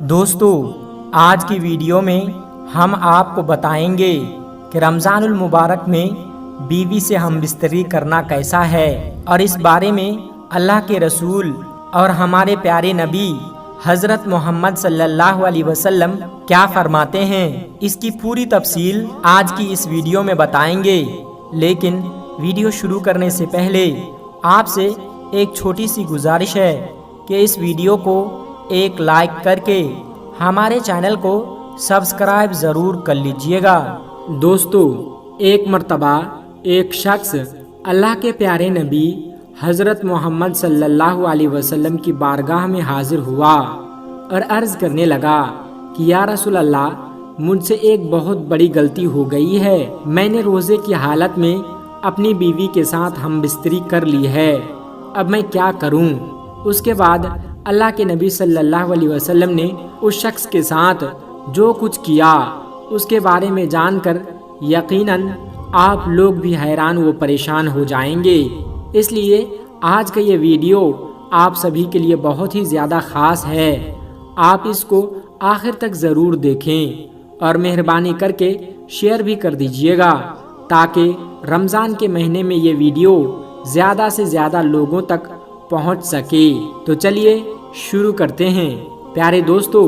دوستو، آج کی ویڈیو میں ہم آپ کو بتائیں گے کہ رمضان المبارک میں بیوی سے ہم بستری کرنا کیسا ہے، اور اس بارے میں اللہ کے رسول اور ہمارے پیارے نبی حضرت محمد صلی اللہ علیہ وسلم کیا فرماتے ہیں۔ اس کی پوری تفصیل آج کی اس ویڈیو میں بتائیں گے، لیکن ویڈیو شروع کرنے سے پہلے آپ سے ایک چھوٹی سی گزارش ہے کہ اس ویڈیو کو ایک لائک کر کے ہمارے چینل کو سبسکرائب ضرور کر لیجئے گا۔ دوستو، ایک مرتبہ ایک شخص اللہ کے پیارے نبی حضرت محمد صلی اللہ علیہ وسلم کی بارگاہ میں حاضر ہوا اور عرض کرنے لگا کہ یا رسول اللہ، مجھ سے ایک بہت بڑی غلطی ہو گئی ہے۔ میں نے روزے کی حالت میں اپنی بیوی کے ساتھ ہم بستری کر لی ہے، اب میں کیا کروں؟ اس کے بعد اللہ کے نبی صلی اللہ علیہ وسلم نے اس شخص کے ساتھ جو کچھ کیا اس کے بارے میں جان کر یقیناً آپ لوگ بھی حیران و پریشان ہو جائیں گے۔ اس لیے آج کا یہ ویڈیو آپ سبھی کے لیے بہت ہی زیادہ خاص ہے۔ آپ اس کو آخر تک ضرور دیکھیں اور مہربانی کر کے شیئر بھی کر دیجئے گا تاکہ رمضان کے مہینے میں یہ ویڈیو زیادہ سے زیادہ لوگوں تک پہنچ سکے۔ تو چلیے شروع کرتے ہیں۔ پیارے دوستو،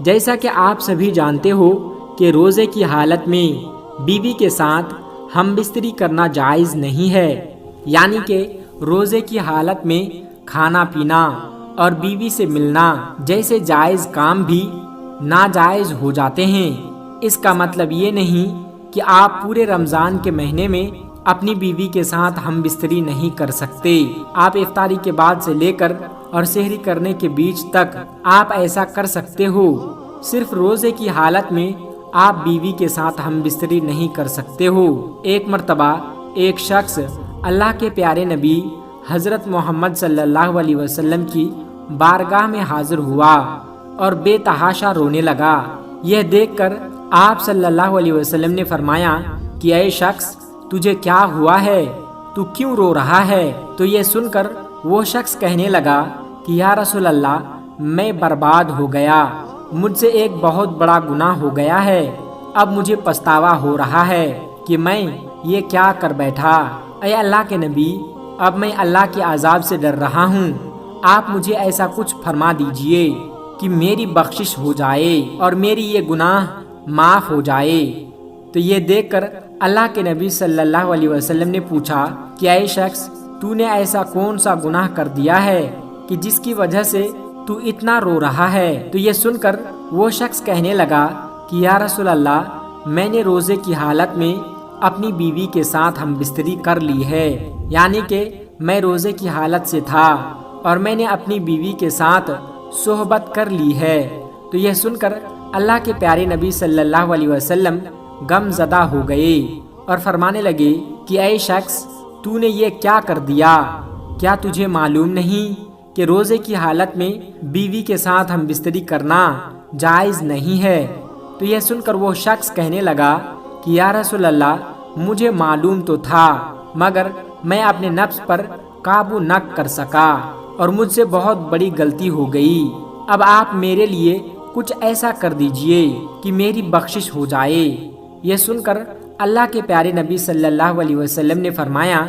جیسا کہ آپ سبھی جانتے ہو کہ روزے کی حالت میں بیوی کے ساتھ ہم بستری کرنا جائز نہیں ہے، یعنی کہ روزے کی حالت میں کھانا پینا اور بیوی سے ملنا جیسے جائز کام بھی ناجائز ہو جاتے ہیں۔ اس کا مطلب یہ نہیں کہ آپ پورے رمضان کے مہینے میں اپنی بیوی کے ساتھ ہم بستری نہیں کر سکتے۔ آپ افطاری کے بعد سے لے کر اور سحری کرنے کے بیچ تک آپ ایسا کر سکتے ہو۔ صرف روزے کی حالت میں آپ بیوی کے ساتھ ہم بستری نہیں کر سکتے ہو۔ ایک مرتبہ ایک شخص اللہ کے پیارے نبی حضرت محمد صلی اللہ علیہ وسلم کی بارگاہ میں حاضر ہوا اور بے تحاشا رونے لگا۔ یہ دیکھ کر آپ صلی اللہ علیہ وسلم نے فرمایا کہ اے شخص، تجھے کیا ہوا ہے؟ تو کیوں رو رہا ہے؟ تو یہ سن کر وہ شخص کہنے لگا کہ یا رسول اللہ، میں برباد ہو گیا، مجھ سے ایک بہت بڑا گناہ ہو گیا ہے، اب مجھے پچھتاوا ہو رہا ہے کہ میں یہ کیا کر بیٹھا۔ اے اللہ کے نبی، اب میں اللہ کے عذاب سے ڈر رہا ہوں، آپ مجھے ایسا کچھ فرما دیجئے کہ میری بخشش ہو جائے اور میری یہ گناہ معاف ہو جائے۔ تو یہ دیکھ کر اللہ کے نبی صلی اللہ علیہ وسلم نے پوچھا کہ اے شخص، تو نے ایسا کون سا گناہ کر دیا ہے کہ جس کی وجہ سے تو اتنا رو رہا ہے؟ تو یہ سن کر وہ شخص کہنے لگا کہ یا رسول اللہ، میں نے روزے کی حالت میں اپنی بیوی کے ساتھ ہم بستری کر لی ہے، یعنی کہ میں روزے کی حالت سے تھا اور میں نے اپنی بیوی کے ساتھ صحبت کر لی ہے۔ تو یہ سن کر اللہ کے پیارے نبی صلی اللہ علیہ وسلم غم زدہ ہو گئے اور فرمانے لگے کہ اے شخص، تو نے یہ کیا کر دیا؟ کیا تجھے معلوم نہیں کہ روزے کی حالت میں بیوی کے ساتھ ہم بستری کرنا جائز نہیں ہے؟ تو یہ سن کر وہ شخص کہنے لگا کہ یا رسول اللہ، مجھے معلوم تو تھا، مگر میں اپنے نفس پر قابو نہ کر سکا اور مجھ سے بہت بڑی غلطی ہو گئی۔ اب آپ میرے لیے کچھ ایسا کر دیجئے کہ میری بخشش ہو جائے۔ یہ سن کر اللہ کے پیارے نبی صلی اللہ علیہ وسلم نے فرمایا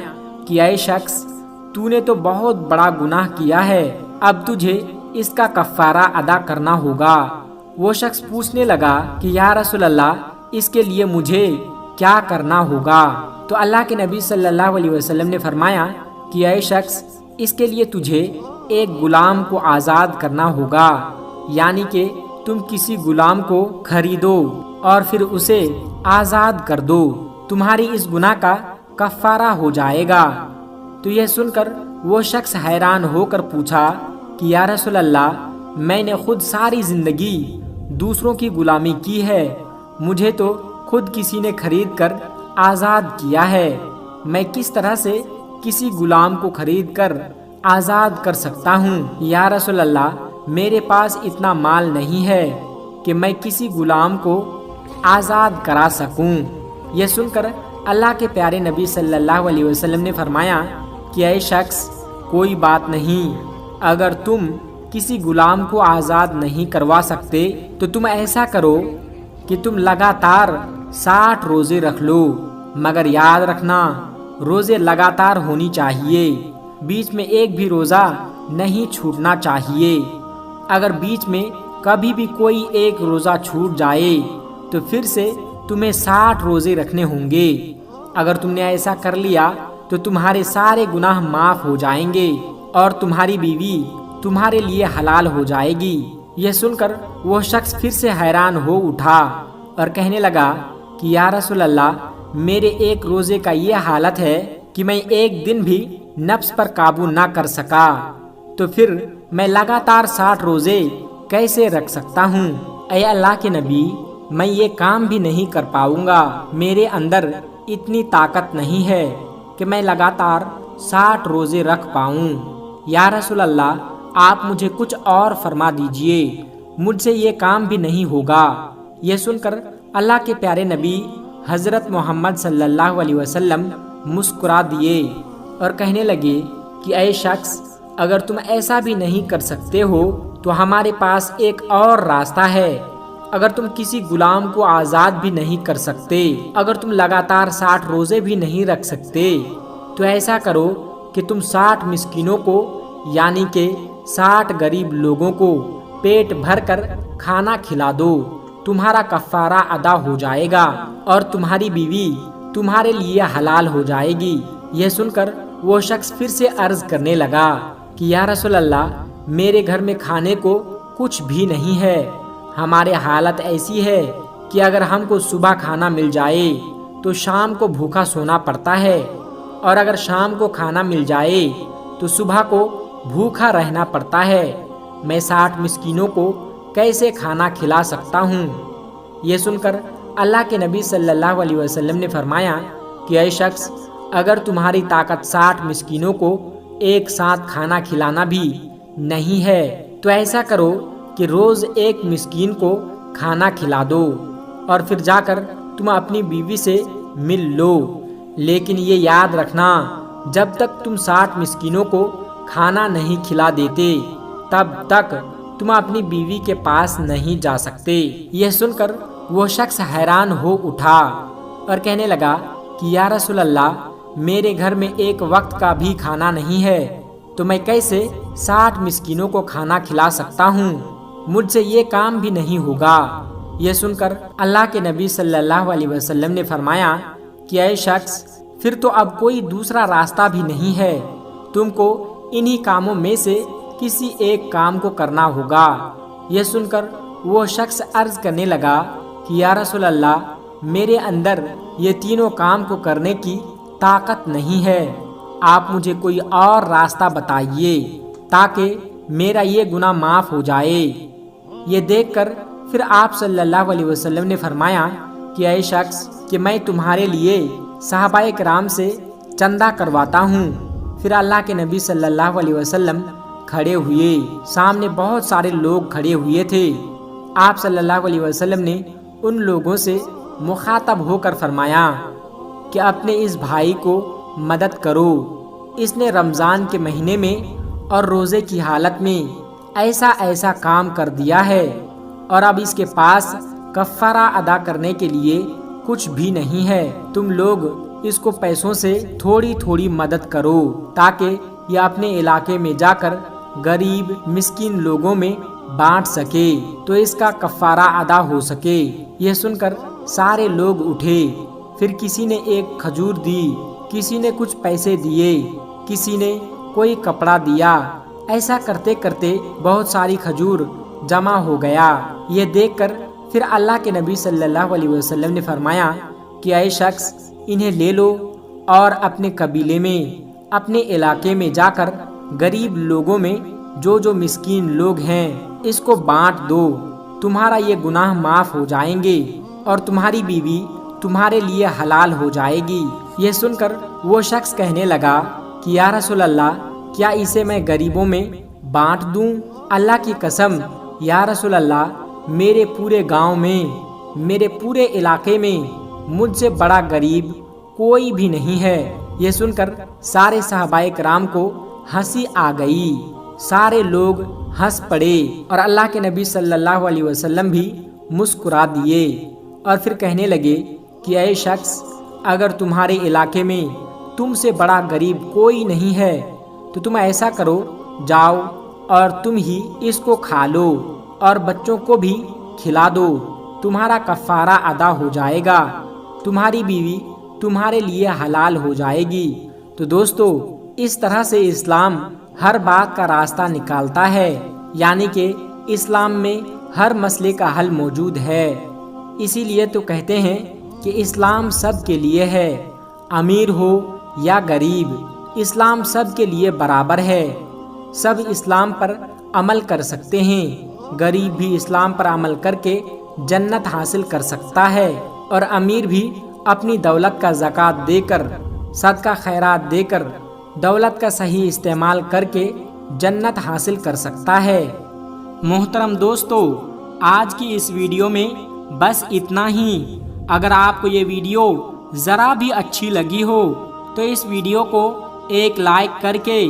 کہ اے شخص، تو نے تو بہت بڑا گناہ کیا ہے، اب تجھے اس کا کفارہ ادا کرنا ہوگا۔ وہ شخص پوچھنے لگا کہ یا رسول اللہ، اس کے لیے مجھے کیا کرنا ہوگا؟ تو اللہ کے نبی صلی اللہ علیہ وسلم نے فرمایا کہ اے شخص، اس کے لیے تجھے ایک غلام کو آزاد کرنا ہوگا، یعنی کہ تم کسی غلام کو خریدو اور پھر اسے آزاد کر دو، تمہاری اس گناہ کا کفارہ ہو جائے گا۔ تو یہ سن کر وہ شخص حیران ہو کر پوچھا کہ یا رسول اللہ، میں نے خود ساری زندگی دوسروں کی غلامی کی ہے، مجھے تو خود کسی نے خرید کر آزاد کیا ہے، میں کس طرح سے کسی غلام کو خرید کر آزاد کر سکتا ہوں؟ یا رسول اللہ، میرے پاس اتنا مال نہیں ہے کہ میں کسی غلام کو آزاد کرا سکوں۔ یہ سن کر اللہ کے پیارے نبی صلی اللہ علیہ وسلم نے فرمایا کہ اے شخص، کوئی بات نہیں، اگر تم کسی غلام کو آزاد نہیں کروا سکتے تو تم ایسا کرو کہ تم لگاتار 60 روزے رکھ لو، مگر یاد رکھنا روزے لگاتار ہونی چاہیے، بیچ میں ایک بھی روزہ نہیں چھوٹنا چاہیے۔ اگر بیچ میں کبھی بھی کوئی ایک روزہ چھوٹ جائے تو پھر سے تمہیں 60 روزے رکھنے ہوں گے۔ اگر تم نے ایسا کر لیا تو تمہارے سارے گناہ معاف ہو جائیں گے اور تمہاری بیوی تمہارے لیے حلال ہو جائے گی۔ یہ سن کر وہ شخص پھر سے حیران ہو اٹھا اور کہنے لگا کہ یا رسول اللہ، میرے ایک روزے کا یہ حالت ہے کہ میں ایک دن بھی نفس پر قابو نہ کر سکا، تو پھر میں لگاتار 60 روزے کیسے رکھ سکتا ہوں؟ اے اللہ کے نبی، میں یہ کام بھی نہیں کر پاؤں گا، میرے اندر اتنی طاقت نہیں ہے کہ میں لگاتار 60 روزے رکھ پاؤں۔ یا رسول اللہ، آپ مجھے کچھ اور فرما دیجئے، مجھ سے یہ کام بھی نہیں ہوگا۔ یہ سن کر اللہ کے پیارے نبی حضرت محمد صلی اللہ علیہ وسلم مسکرا دیے اور کہنے لگے کہ اے شخص، اگر تم ایسا بھی نہیں کر سکتے ہو تو ہمارے پاس ایک اور راستہ ہے۔ اگر تم کسی غلام کو آزاد بھی نہیں کر سکتے، اگر تم لگاتار 60 روزے بھی نہیں رکھ سکتے، تو ایسا کرو کہ تم 60 مسکینوں کو یعنی کہ 60 غریب لوگوں کو پیٹ بھر کر کھانا کھلا دو، تمہارا کفارہ ادا ہو جائے گا اور تمہاری بیوی تمہارے لیے حلال ہو جائے گی۔ یہ سن کر وہ شخص پھر سے عرض کرنے لگا کہ یا رسول اللہ، میرے گھر میں کھانے کو کچھ بھی نہیں ہے، ہمارے حالت ایسی ہے کہ اگر ہم کو صبح کھانا مل جائے تو شام کو بھوکا سونا پڑتا ہے، اور اگر شام کو کھانا مل جائے تو صبح کو بھوکا رہنا پڑتا ہے۔ میں 60 مسکینوں کو کیسے کھانا کھلا سکتا ہوں؟ یہ سن کر اللہ کے نبی صلی اللہ علیہ وسلم نے فرمایا کہ اے شخص، اگر تمہاری طاقت 60 مسکینوں کو ایک ساتھ کھانا کھلانا بھی نہیں ہے تو ایسا کرو کہ روز ایک مسکین کو کھانا کھلا دو اور پھر جا کر تم اپنی بیوی سے مل لو، لیکن یہ یاد رکھنا جب تک تم 60 مسکینوں کو کھانا نہیں کھلا دیتے تب تک تم اپنی بیوی کے پاس نہیں جا سکتے۔ یہ سن کر وہ شخص حیران ہو اٹھا اور کہنے لگا کہ یا رسول اللہ، میرے گھر میں ایک وقت کا بھی کھانا نہیں ہے، تو میں کیسے 60 مسکینوں کو کھانا کھلا سکتا ہوں؟ مجھ سے یہ کام بھی نہیں ہوگا۔ یہ سن کر اللہ کے نبی صلی اللہ علیہ وسلم نے فرمایا کہ اے شخص، پھر تو اب کوئی دوسرا راستہ بھی نہیں ہے، تم کو انہی کاموں میں سے کسی ایک کام کو کرنا ہوگا۔ یہ سن کر وہ شخص عرض کرنے لگا کہ یا رسول اللہ، میرے اندر یہ تینوں کام کو کرنے کی طاقت نہیں ہے، آپ مجھے کوئی اور راستہ بتائیے تاکہ میرا یہ گناہ معاف ہو جائے۔ یہ دیکھ کر پھر آپ صلی اللہ علیہ وسلم نے فرمایا کہ اے شخص، کہ میں تمہارے لیے صحابہ کرام سے چندہ کرواتا ہوں۔ پھر اللہ کے نبی صلی اللہ علیہ وسلم کھڑے ہوئے، سامنے بہت سارے لوگ کھڑے ہوئے تھے۔ آپ صلی اللہ علیہ وسلم نے ان لوگوں سے مخاطب ہو کر فرمایا کہ اپنے اس بھائی کو مدد کرو، اس نے رمضان کے مہینے میں اور روزے کی حالت میں ایسا ایسا کام کر دیا ہے، اور اب اس کے پاس کفارہ ادا کرنے کے لیے کچھ بھی نہیں ہے۔ تم لوگ اس کو پیسوں سے تھوڑی تھوڑی مدد کرو تاکہ یہ اپنے علاقے میں جا کر غریب مسکین لوگوں میں بانٹ سکے، تو اس کا کفارہ ادا ہو سکے۔ یہ سن کر سارے لوگ اٹھے، پھر کسی نے ایک کھجور دی، کسی نے کچھ پیسے دیے، کسی نے کوئی کپڑا دیا۔ ایسا کرتے کرتے بہت ساری کھجور جمع ہو گیا۔ یہ دیکھ کر پھر اللہ کے نبی صلی اللہ علیہ وسلم نے فرمایا کہ اے شخص، انہیں لے لو اور اپنے قبیلے میں، اپنے علاقے میں جا کر غریب لوگوں میں جو جو مسکین لوگ ہیں اس کو بانٹ دو، تمہارا یہ گناہ معاف ہو جائیں گے اور تمہاری بیوی تمہارے لیے حلال ہو جائے گی۔ یہ سن کر وہ شخص کہنے لگا کہ یا رسول اللہ، کیا اسے میں غریبوں میں بانٹ دوں؟ اللہ کی قسم یا رسول اللہ، میرے پورے گاؤں میں، میرے پورے علاقے میں مجھ سے بڑا غریب کوئی بھی نہیں ہے۔ یہ سن کر سارے صحابہ کرام کو ہنسی آ گئی، سارے لوگ ہنس پڑے اور اللہ کے نبی صلی اللہ علیہ وسلم بھی مسکرا دیے اور پھر کہنے لگے کہ اے شخص، اگر تمہارے علاقے میں تم سے بڑا غریب کوئی نہیں ہے تو تم ایسا کرو، جاؤ اور تم ہی اس کو کھا لو اور بچوں کو بھی کھلا دو، تمہارا کفارہ ادا ہو جائے گا، تمہاری بیوی تمہارے لیے حلال ہو جائے گی۔ تو دوستو، اس طرح سے اسلام ہر بات کا راستہ نکالتا ہے، یعنی کہ اسلام میں ہر مسئلے کا حل موجود ہے۔ اسی لیے تو کہتے ہیں کہ اسلام سب کے لیے ہے، امیر ہو یا غریب، اسلام سب کے لیے برابر ہے، سب اسلام پر عمل کر سکتے ہیں، غریب بھی اسلام پر عمل کر کے جنت حاصل کر سکتا ہے، اور امیر بھی اپنی دولت کا زکوٰۃ دے کر، صدقہ خیرات دے کر، دولت کا صحیح استعمال کر کے جنت حاصل کر سکتا ہے۔ محترم دوستو، آج کی اس ویڈیو میں بس اتنا ہی۔ اگر آپ کو یہ ویڈیو ذرا بھی اچھی لگی ہو تو اس ویڈیو کو ایک لائک کر کے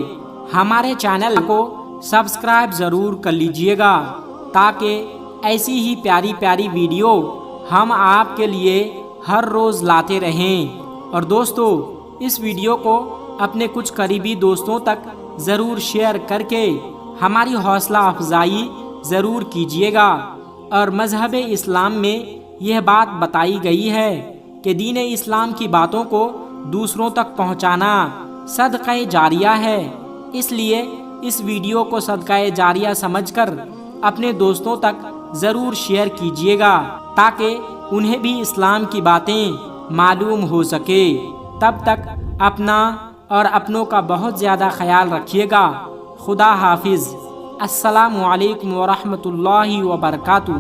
ہمارے چینل کو سبسکرائب ضرور کر لیجئے گا، تاکہ ایسی ہی پیاری پیاری ویڈیو ہم آپ کے لیے ہر روز لاتے رہیں۔ اور دوستو، اس ویڈیو کو اپنے کچھ قریبی دوستوں تک ضرور شیئر کر کے ہماری حوصلہ افزائی ضرور کیجیے گا۔ اور مذہب اسلام میں یہ بات بتائی گئی ہے کہ دین اسلام کی باتوں کو دوسروں تک پہنچانا صدقہ جاریہ ہے، اس لیے اس ویڈیو کو صدقہ جاریہ سمجھ کر اپنے دوستوں تک ضرور شیئر کیجیے گا، تاکہ انہیں بھی اسلام کی باتیں معلوم ہو سکے۔ تب تک اپنا اور اپنوں کا بہت زیادہ خیال رکھیے گا۔ خدا حافظ۔ السلام علیکم ورحمۃ اللہ وبرکاتہ۔